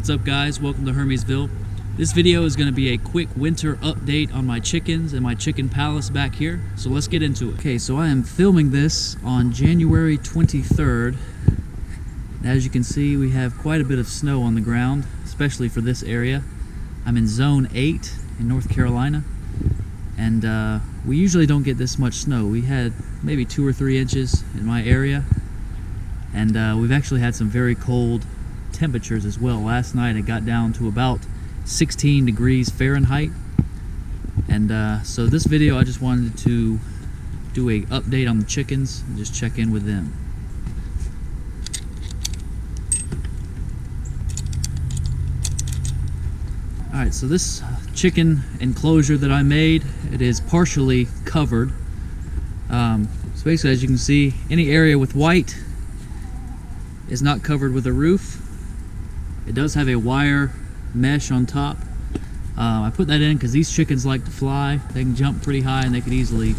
What's up guys, welcome to Hermesville. This video is going to be a quick winter update on my chickens and my chicken palace back here, so let's get into it. Okay, so I am filming this on January 23rd. As you can see, we have quite a bit of snow on the ground, especially for this area. I'm in Zone 8 in North Carolina, and we usually don't get this much snow. We had maybe 2 or 3 inches in my area, and we've actually had some very cold temperatures as well. Last night it got down to about 16 degrees Fahrenheit, and so this video I just wanted to do a update on the chickens and just check in with them. Alright, so this chicken enclosure that I made, it is partially covered. So basically, as you can see, any area with white is not covered with a roof. It does have a wire mesh on top. I put that in because these chickens like to fly. They can jump pretty high and they could easily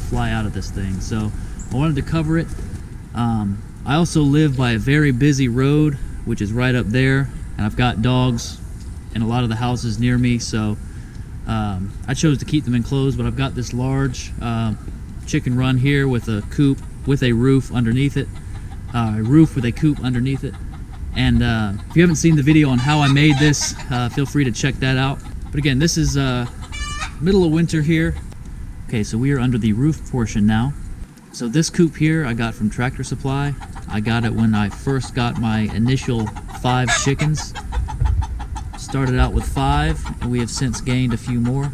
fly out of this thing. So I wanted to cover it. I also live by a very busy road, which is right up there, and I've got dogs in a lot of the houses near me, so I chose to keep them enclosed. But I've got this large chicken run here with a coop with a roof underneath it, a roof with a coop underneath it. And if you haven't seen the video on how I made this, feel free to check that out. But again, this is middle of winter here. Okay, so we are under the roof portion now. So this coop here I got from Tractor Supply. I got it when I first got my initial 5 chickens. Started out with 5, and we have since gained a few more.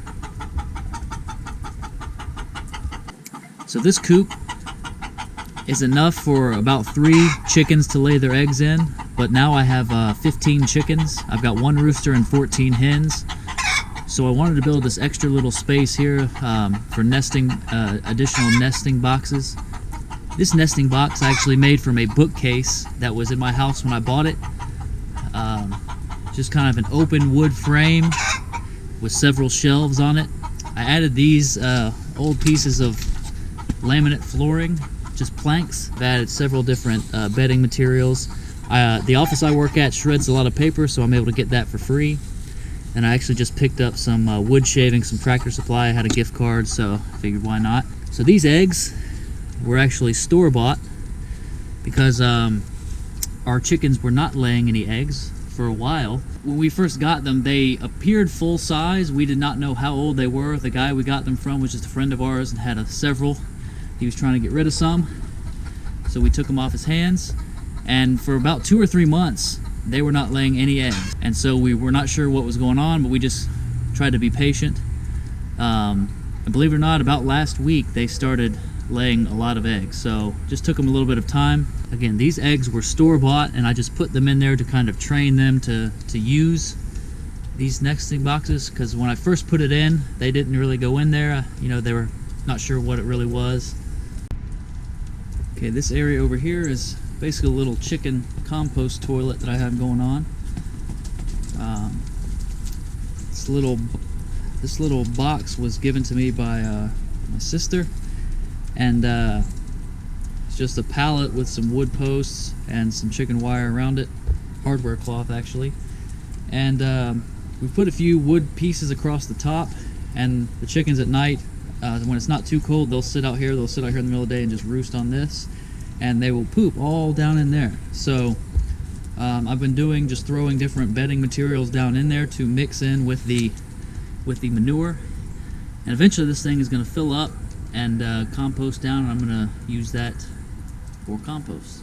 So this coop is enough for about 3 chickens to lay their eggs in, but now I have 15 chickens. I've got 1 rooster and 14 hens. So I wanted to build this extra little space here for nesting, additional nesting boxes. This nesting box I actually made from a bookcase that was in my house when I bought it. Just kind of an open wood frame with several shelves on it. I added these old pieces of laminate flooring, just planks. I've added several different bedding materials. The office I work at shreds a lot of paper, so I'm able to get that for free. And I actually just picked up some wood shavings from Tractor Supply. I had a gift card, so I figured why not. So these eggs were actually store-bought because our chickens were not laying any eggs for a while. When we first got them, they appeared full size. We did not know how old they were. The guy we got them from was just a friend of ours and had several. He was trying to get rid of some, so we took them off his hands, and for about 2 or 3 months they were not laying any eggs, and so we were not sure what was going on, but we just tried to be patient. And believe it or not, about last week they started laying a lot of eggs, so just took them a little bit of time. Again, these eggs were store-bought, and I just put them in there to kind of train them to use these nesting boxes, because when I first put it in, they didn't really go in there. You know, they were not sure what it really was. Okay, this area over here is basically a little chicken compost toilet that I have going on. This little box was given to me by my sister, and it's just a pallet with some wood posts and some chicken wire around it, hardware cloth actually, and we put a few wood pieces across the top, and the chickens at night, when it's not too cold, they'll sit out here. They'll sit out here in the middle of the day and just roost on this, and they will poop all down in there. So I've been just throwing different bedding materials down in there to mix in with the manure, and eventually this thing is going to fill up and compost down, and I'm going to use that for compost.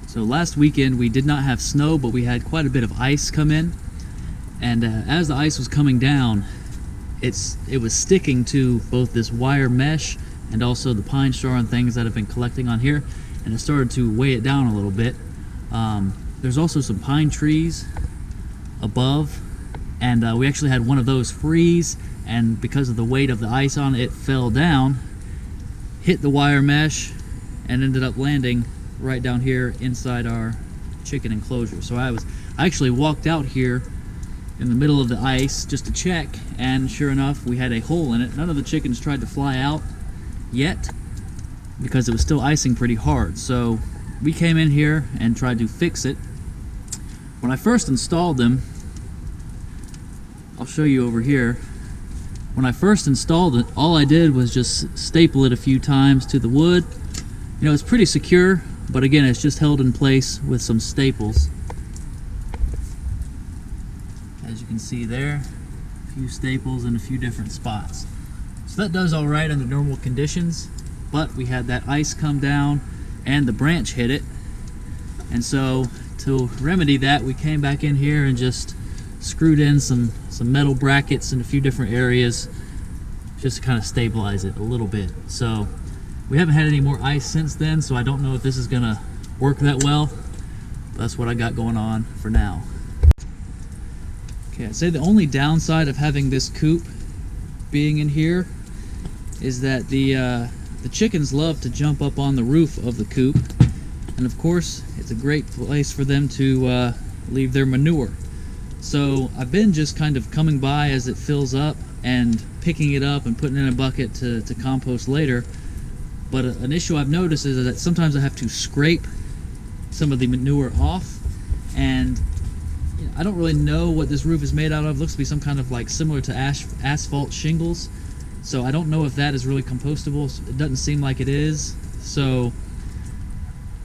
So last weekend we did not have snow, but we had quite a bit of ice come in, and as the ice was coming down, it was sticking to both this wire mesh and also the pine straw and things that have been collecting on here, and it started to weigh it down a little bit. There's also some pine trees above, and we actually had one of those freeze, and because of the weight of the ice on it, it fell down, hit the wire mesh, and ended up landing right down here inside our chicken enclosure. So I actually walked out here in the middle of the ice just to check, and sure enough, we had a hole in it. None of the chickens tried to fly out yet because it was still icing pretty hard. So we came in here and tried to fix it When I first installed them, I'll show you over here. When I first installed it, all I did was just staple it a few times to the wood. You know, it's pretty secure, but again, it's just held in place with some staples. As you can see there, a few staples in a few different spots. So that does all right under normal conditions, but we had that ice come down and the branch hit it. And so to remedy that, we came back in here and just screwed in some metal brackets in a few different areas just to kind of stabilize it a little bit. So we haven't had any more ice since then, so I don't know if this is gonna work that well. That's what I got going on for now. Okay, I'd say the only downside of having this coop being in here is that the chickens love to jump up on the roof of the coop, and of course it's a great place for them to leave their manure. So I've been just kind of coming by as it fills up and picking it up and putting it in a bucket to compost later. But an issue I've noticed is that sometimes I have to scrape some of the manure off, and I don't really know what this roof is made out of. It looks to be some kind of like similar to asphalt shingles, so I don't know if that is really compostable. It doesn't seem like it is, so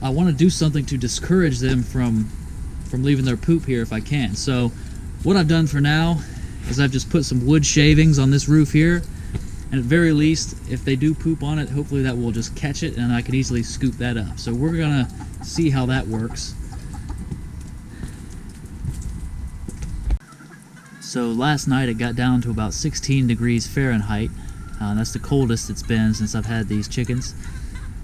I want to do something to discourage them from leaving their poop here if I can. So what I've done for now is I've just put some wood shavings on this roof here, and at very least, if they do poop on it, hopefully that will just catch it and I can easily scoop that up. So we're gonna see how that works. So last night it got down to about 16 degrees Fahrenheit. That's the coldest it's been since I've had these chickens.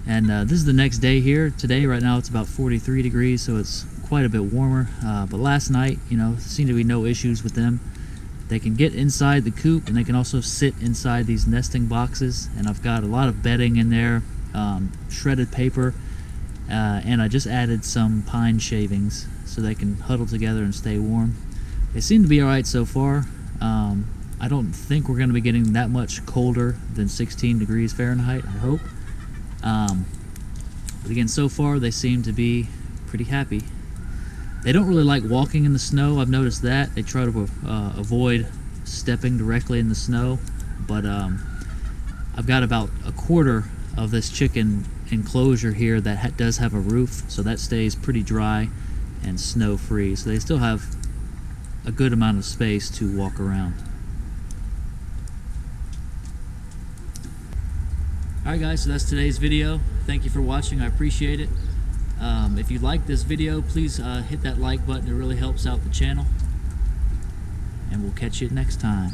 And this is the next day here. Today, right now, it's about 43 degrees, so it's quite a bit warmer. But last night, you know, seemed to be no issues with them. They can get inside the coop, and they can also sit inside these nesting boxes. And I've got a lot of bedding in there, shredded paper, and I just added some pine shavings so they can huddle together and stay warm. They seem to be all right so far. I don't think we're going to be getting that much colder than 16 degrees Fahrenheit, I hope. But again, so far they seem to be pretty happy. They don't really like walking in the snow. I've noticed that. They try to avoid stepping directly in the snow. But I've got about a quarter of this chicken enclosure here that does have a roof, so that stays pretty dry and snow free. So they still have a good amount of space to walk around. Alright guys, so that's today's video. Thank you for watching, I appreciate it. If you like this video, please hit that like button, it really helps out the channel. And we'll catch you next time.